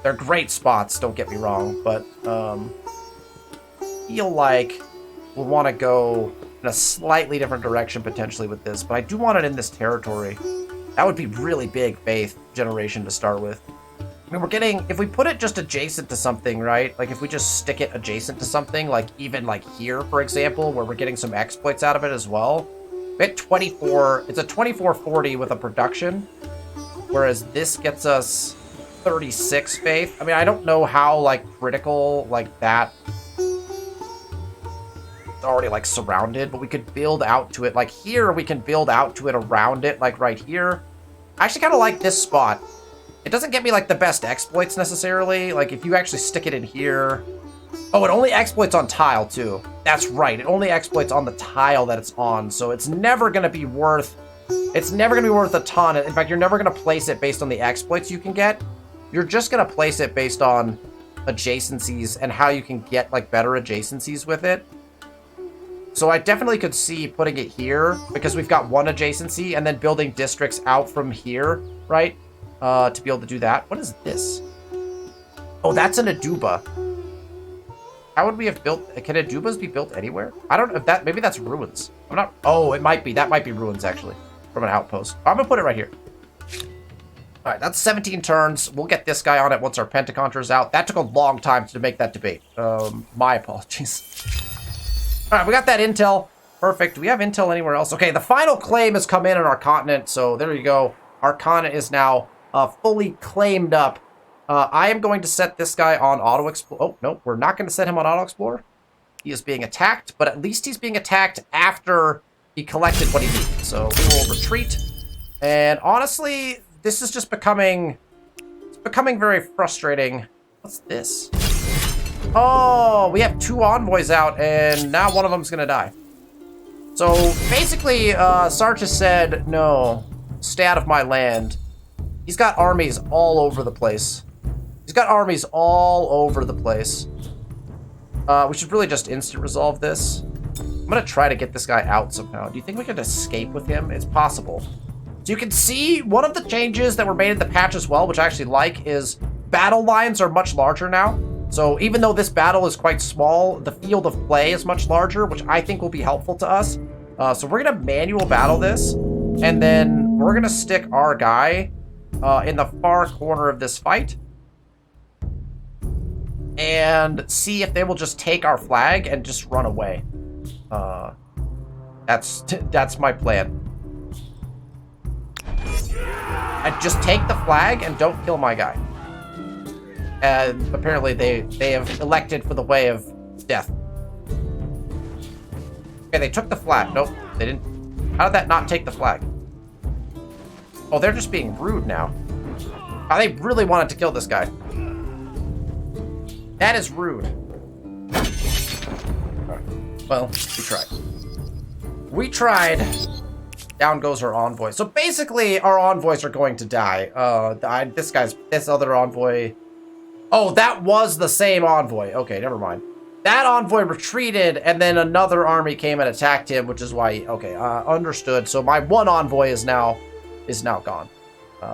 They're great spots, don't get me wrong, but feel like we'll want to go in a slightly different direction potentially with this, but I do want it in this territory. That would be really big faith generation to start with. I mean, we're getting, if we put it just adjacent to something, right? Like if we just stick it adjacent to something, like even like here, for example, where we're getting some exploits out of it as well. We had 24, it's a 2440 with a production, whereas this gets us 36 faith. I mean, I don't know how like critical like that already like surrounded, but we could build out to it. Like here, we can build out to it around it, like right here. I actually kind of like this spot. It doesn't get me like the best exploits necessarily. Like if you actually stick it in here. Oh, it only exploits on tile too. That's right. It only exploits on the tile that it's on. So it's never going to be worth, a ton. In fact, you're never going to place it based on the exploits you can get. You're just going to place it based on adjacencies and how you can get like better adjacencies with it. So I definitely could see putting it here because we've got one adjacency and then building districts out from here, right? To be able to do that. What is this? Oh, that's an Aduba. How would we have built... Can Adubas be built anywhere? I don't know if that... Maybe that's ruins. I'm not... Oh, it might be. That might be ruins, actually. From an outpost. I'm going to put it right here. All right, that's 17 turns. We'll get this guy on it once our Pentacontra's out. That took a long time to make that debate. My apologies. All right, we got that intel. Perfect. Do we have intel anywhere else? Okay, the final claim has come in on our continent. So there you go. Our continent is now fully claimed up. I am going to set this guy on Auto Explorer. Oh, no, we're not going to set him on Auto Explorer. He is being attacked, but at least he's being attacked after he collected what he needed. So we will retreat. And honestly, this is just becoming... It's becoming very frustrating. What's this? Oh, we have 2 envoys out, and now one of them's going to die. So basically, Sarge has said, no, stay out of my land. He's got armies all over the place. He's got armies all over the place. We should really just instant resolve this. I'm going to try to get this guy out somehow. Do you think we could escape with him? It's possible. So you can see one of the changes that were made in the patch as well, which I actually like, is battle lines are much larger now. So even though this battle is quite small, the field of play is much larger, which I think will be helpful to us. So we're going to manual battle this, and then we're going to stick our guy in the far corner of this fight and see if they will just take our flag and just run away. That's my plan. And just take the flag and don't kill my guy. And apparently they have elected for the way of death. Okay, they took the flag. Nope, they didn't. How did that not take the flag? Oh, they're just being rude now. Oh, they really wanted to kill this guy. That is rude. Well, we tried. We tried. Down goes our envoy. So basically, our envoys are going to die. This other envoy. Oh, that was the same envoy. Okay, never mind. That envoy retreated, and then another army came and attacked him, which is why. Okay, understood. So my one envoy is now gone,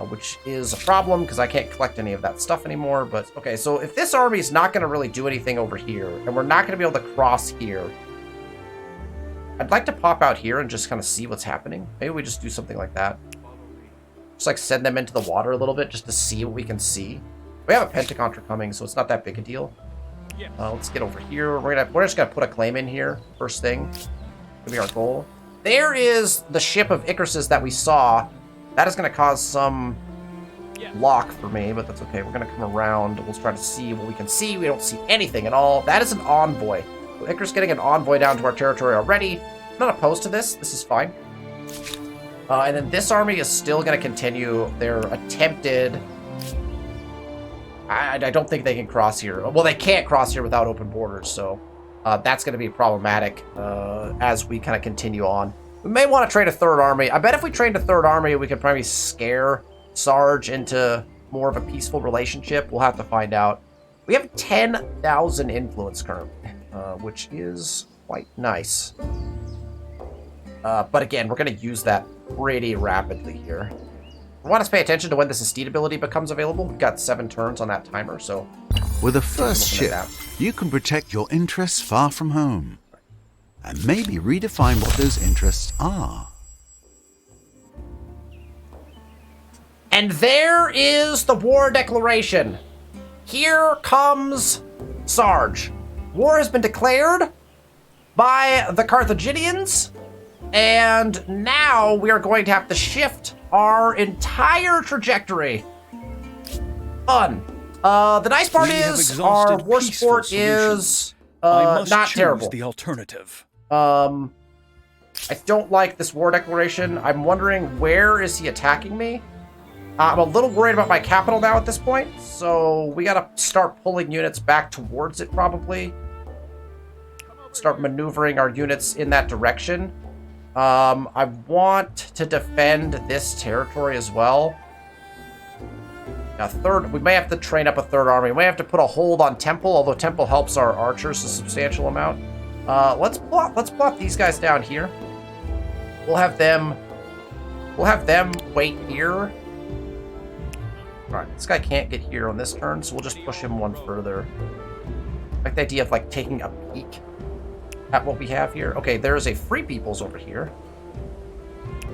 which is a problem because I can't collect any of that stuff anymore. But okay, so if this army is not going to really do anything over here, and we're not going to be able to cross here, I'd like to pop out here and just kind of see what's happening. Maybe we just do something like that. Just like send them into the water a little bit just to see what we can see. We have a Pentacontra coming, so it's not that big a deal. Let's get over here. We're just gonna put a claim in here. First thing, gonna be our goal. There is the ship of Icarus's that we saw. That is gonna cause some lock for me, but that's okay. We're gonna come around. We'll try to see what we can see. We don't see anything at all. That is an envoy. So Icarus getting an envoy down to our territory already. I'm not opposed to this. This is fine. And then this army is still gonna continue their attempted. I don't think they can cross here. Well, they can't cross here without open borders, so that's going to be problematic as we kind of continue on. We may want to train a third army. I bet if we trained a third army, we could probably scare Sarge into more of a peaceful relationship. We'll have to find out. We have 10,000 influence currently, which is quite nice. But again, we're going to use that pretty rapidly here. I want us to pay attention to when this esteed ability becomes available. We've got 7 turns on that timer, so... With a first ship, you can protect your interests far from home. And maybe redefine what those interests are. And there is the war declaration. Here comes Sarge. War has been declared by the Carthaginians. And now we are going to have to shift our entire trajectory. Fun. The nice part is our war sport is not terrible. The alternative. I don't like this war declaration. I'm wondering, where is he attacking me? I'm a little worried about my capital now at this point, so we gotta start pulling units back towards it, probably. Start maneuvering our units in that direction. I want to defend this territory as well. We may have to train up a third army. We may have to put a hold on Temple, although Temple helps our archers a substantial amount. Let's plop these guys down here. We'll have them wait here. Alright, this guy can't get here on this turn, so we'll just push him one further. I like the idea of, like, taking a peek at what we have here. Okay, there's a Free Peoples over here.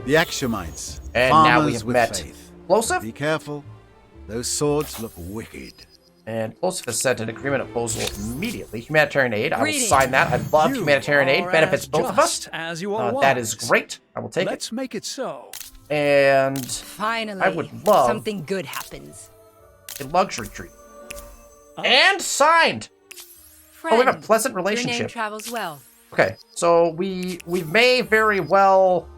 The Axumites, and farmers now we have with met faith. Plosive. Be careful. Those swords look wicked. And Plosive has sent an agreement proposal immediately. Humanitarian aid. I will Greetings. sign that. I love humanitarian aid. are Benefits as both of us. just as you are That is wise. great. I will take Let's make it so. it. And Finally, I would love something good happens. a luxury treat. And signed. Friend, we have a pleasant your name relationship. travels well. Okay, so we may very well.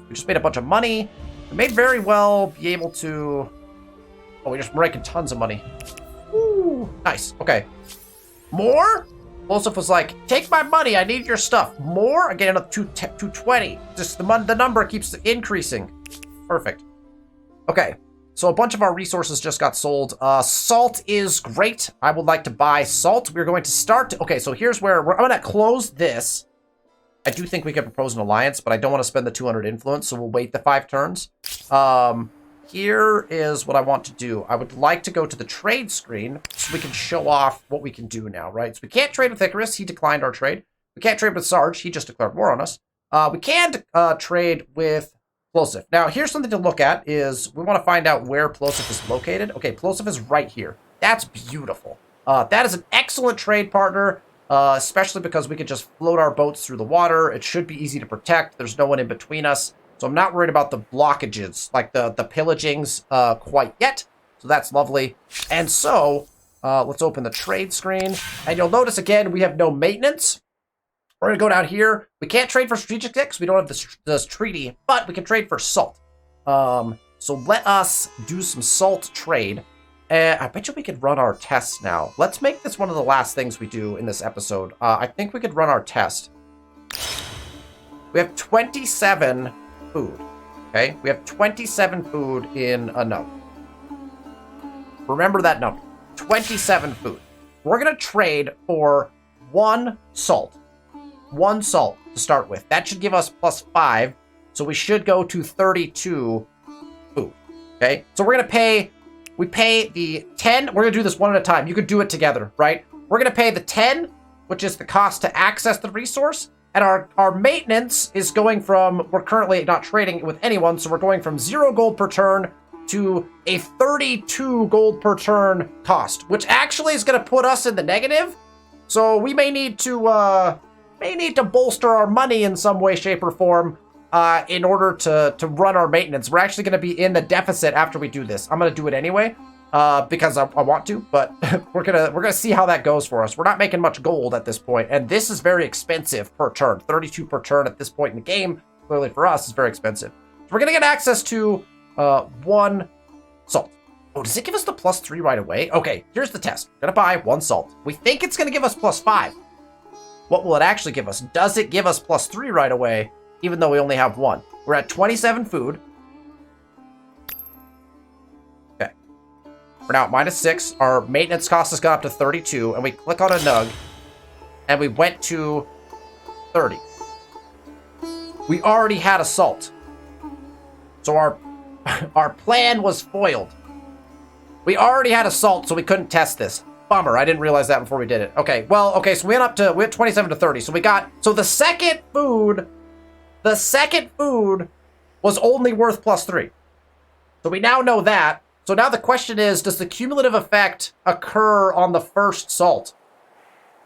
We just made a bunch of money. We may very well be able to. Oh, we're just making tons of money. Ooh, nice. Okay. More? Joseph was like, take my money. I need your stuff. More? I get another 220. Just the number keeps increasing. Perfect. Okay. So a bunch of our resources just got sold. Salt is great. I would like to buy salt. We're going to start. Okay, so here's where I'm going to close this. I do think we could propose an alliance, but I don't want to spend the 200 influence, so we'll wait the 5 turns. Here is what I want to do. I would like to go to the trade screen so we can show off what we can do now, right? So we can't trade with Icarus. He declined our trade. We can't trade with Sarge. He just declared war on us. We can trade with Plosive. Now, here's something to look at is we want to find out where Plosive is located. Okay, Plosive is right here. That's beautiful. That is an excellent trade partner, especially because we could just float our boats through the water. It should be easy to protect. There's no one in between us. So I'm not worried about the blockages, like the pillagings, quite yet. So that's lovely. And so, let's open the trade screen. And you'll notice, again, we have no maintenance. We're going to go down here. We can't trade for strategic decks. We don't have this treaty, but we can trade for salt. So let us do some salt trade. I bet you we could run our tests now. Let's make this one of the last things we do in this episode. I think we could run our test. We have 27 food. Okay? We have 27 food in a note. Remember that number. 27 food. We're going to trade for 1 salt. 1 salt to start with. That should give us +5. So we should go to 32 food. Okay? So we're going to pay... We pay the 10. We're going to do this one at a time. You could do it together, right? We're going to pay the 10, which is the cost to access the resource. And our maintenance is going from... We're currently not trading with anyone, so we're going from 0 gold per turn to a 32 gold per turn cost, which actually is going to put us in the negative. So we may need to bolster our money in some way, shape, or form in order to run our maintenance. We're actually going to be in the deficit after we do this. I'm going to do it anyway because I want to, but we're gonna see how that goes for us. We're not making much gold at this point, and this is very expensive per turn. 32 per turn at this point in the game, clearly for us, is very expensive. So we're going to get access to 1 salt. Oh, does it give us the +3 right away? Okay, here's the test. We're going to buy 1 salt. We think it's going to give us +5. What will it actually give us? Does it give us +3 right away, even though we only have 1? We're at 27 food. Okay. We're now at -6. Our maintenance cost has gone up to 32, and we click on a nug, and we went to 30. We already had a salt. So our plan was foiled. We already had a salt, so we couldn't test this. Bummer, I didn't realize that before we did it. Okay, well, okay, so we went 27 to 30. So we got, so the second food was only worth +3. So we now know that. So now the question is, does the cumulative effect occur on the first salt?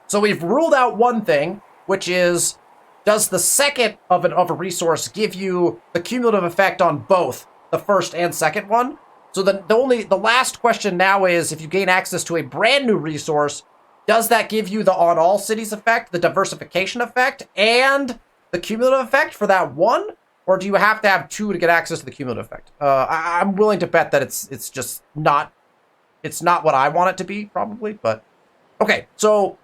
So we've ruled out one thing, which is, does the second of a resource give you the cumulative effect on both the first and second one? So the last question now is, if you gain access to a brand new resource, Does that give you the on all cities effect, the diversification effect, and the cumulative effect for that one? Or do you have to have 2 to get access to the cumulative effect? I'm willing to bet that it's just not, it's not what I want it to be, probably, but okay. So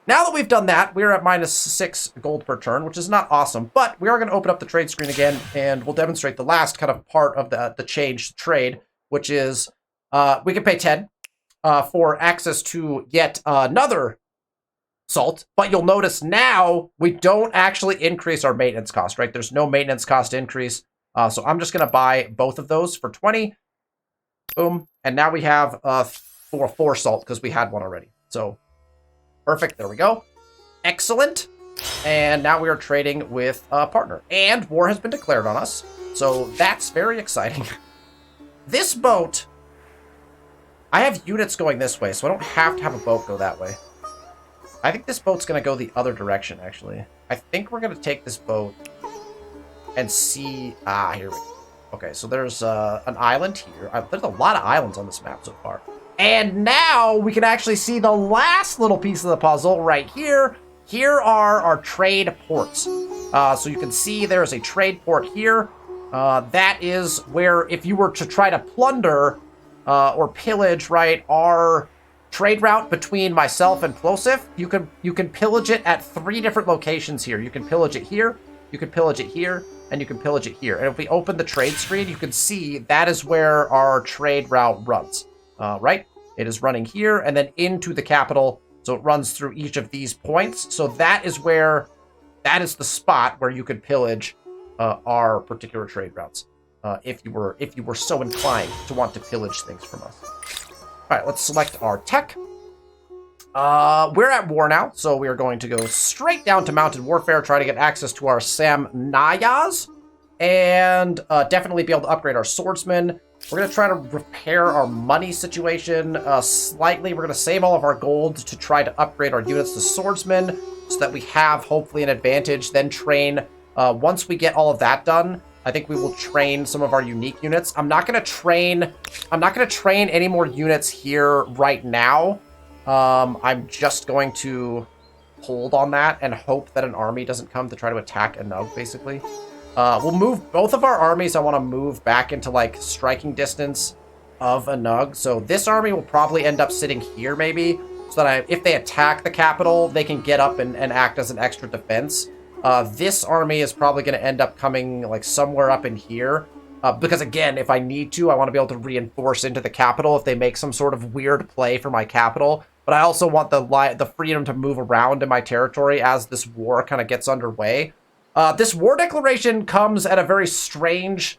now that we've done that, we're at -6 gold per turn, which is not awesome, but we are going to open up the trade screen again, and we'll demonstrate the last kind of part of the change trade, which is we can pay 10 for access to yet another salt, but you'll notice now we don't actually increase our maintenance cost, right? There's no maintenance cost increase. So I'm just going to buy both of those for 20. Boom. And now we have 4 salt because we had one already. So perfect. There we go. Excellent. And now we are trading with a partner. And war has been declared on us. So that's very exciting. This boat, I have units going this way, so I don't have to have a boat go that way. I think this boat's going to go the other direction, actually. I think we're going to take this boat and see... here we go. Okay, so there's an island here. There's a lot of islands on this map so far. And now we can actually see the last little piece of the puzzle right here. Here are our trade ports. So you can see there's a trade port here. That is where if you were to try to plunder or pillage, right, our... trade route between myself and Plosif, you can pillage it at 3 different locations here. You can pillage it here, you can pillage it here, and you can pillage it here. And if we open the trade screen, you can see that is where our trade route runs, right? It is running here and then into the capital, so it runs through each of these points. So that is the spot where you could pillage our particular trade routes, if you were so inclined to want to pillage things from us. All right, let's select our tech. We're at war now, so we are going to go straight down to Mounted Warfare, try to get access to our Samnayas, and definitely be able to upgrade our swordsmen. We're going to try to repair our money situation slightly. We're going to save all of our gold to try to upgrade our units to swordsmen so that we have, hopefully, an advantage. Then train, once we get all of that done, I think we will train some of our unique units. I'm not going to train any more units here right now. I'm just going to hold on that and hope that an army doesn't come to try to attack Anug, basically. We'll move both of our armies. I want to move back into, like, striking distance of Anug. So this army will probably end up sitting here, maybe, so that if they attack the capital, they can get up and act as an extra defense. This army is probably going to end up coming, like, somewhere up in here. Because, again, if I need to, I want to be able to reinforce into the capital if they make some sort of weird play for my capital. But I also want the freedom to move around in my territory as this war kind of gets underway. This war declaration comes at a very strange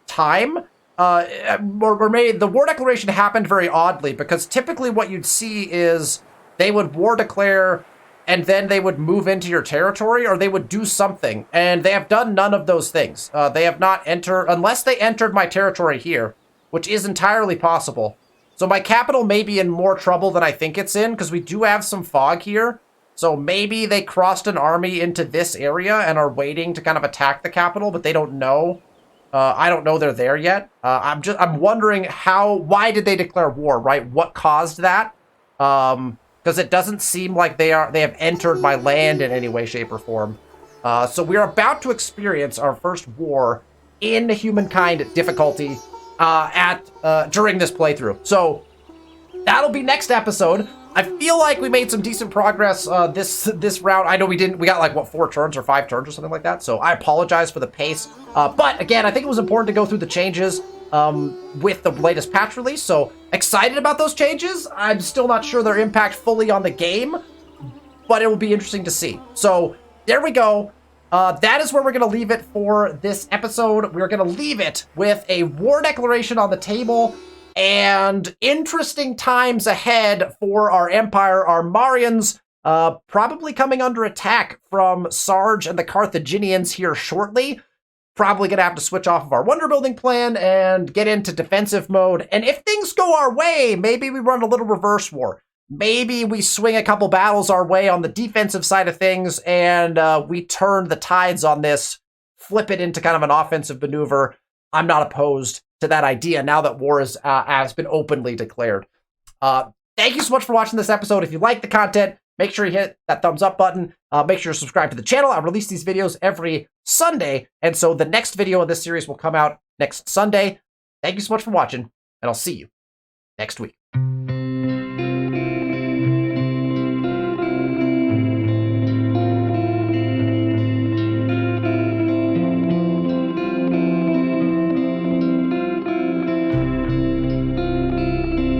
time. The war declaration happened very oddly, because typically what you'd see is they would war declare... and then they would move into your territory, or they would do something. And they have done none of those things. They have not entered, unless they entered my territory here, which is entirely possible. So my capital may be in more trouble than I think it's in, because we do have some fog here. So maybe they crossed an army into this area and are waiting to kind of attack the capital, but they don't know. I don't know they're there yet. I'm wondering why did they declare war, right? What caused that? Because it doesn't seem like they have entered my land in any way, shape, or form. So we're about to experience our first war in Humankind difficulty during this playthrough. So that'll be next episode. I feel like we made some decent progress this round. I know we didn't. We got like, what, 4 turns or 5 turns or something like that. So I apologize for the pace. But again, I think it was important to go through the changes with the latest patch release. So excited about those changes. I'm still not sure their impact fully on the game, but it will be interesting to see. So there we go. That is where we're going to leave it for this episode. We're going to leave it with a war declaration on the table and interesting times ahead for our empire. Our Marians probably coming under attack from Sarge and the Carthaginians here shortly. Probably going to have to switch off of our wonder building plan and get into defensive mode. And if things go our way, maybe we run a little reverse war. Maybe we swing a couple battles our way on the defensive side of things, and we turn the tides on this, flip it into kind of an offensive maneuver. I'm not opposed to that idea now that war has been openly declared. thank you so much for watching this episode. If you like the content, make sure you hit that thumbs up button. Make sure you subscribe to the channel. I release these videos every Sunday, and so the next video in this series will come out next Sunday. Thank you so much for watching, and I'll see you next week.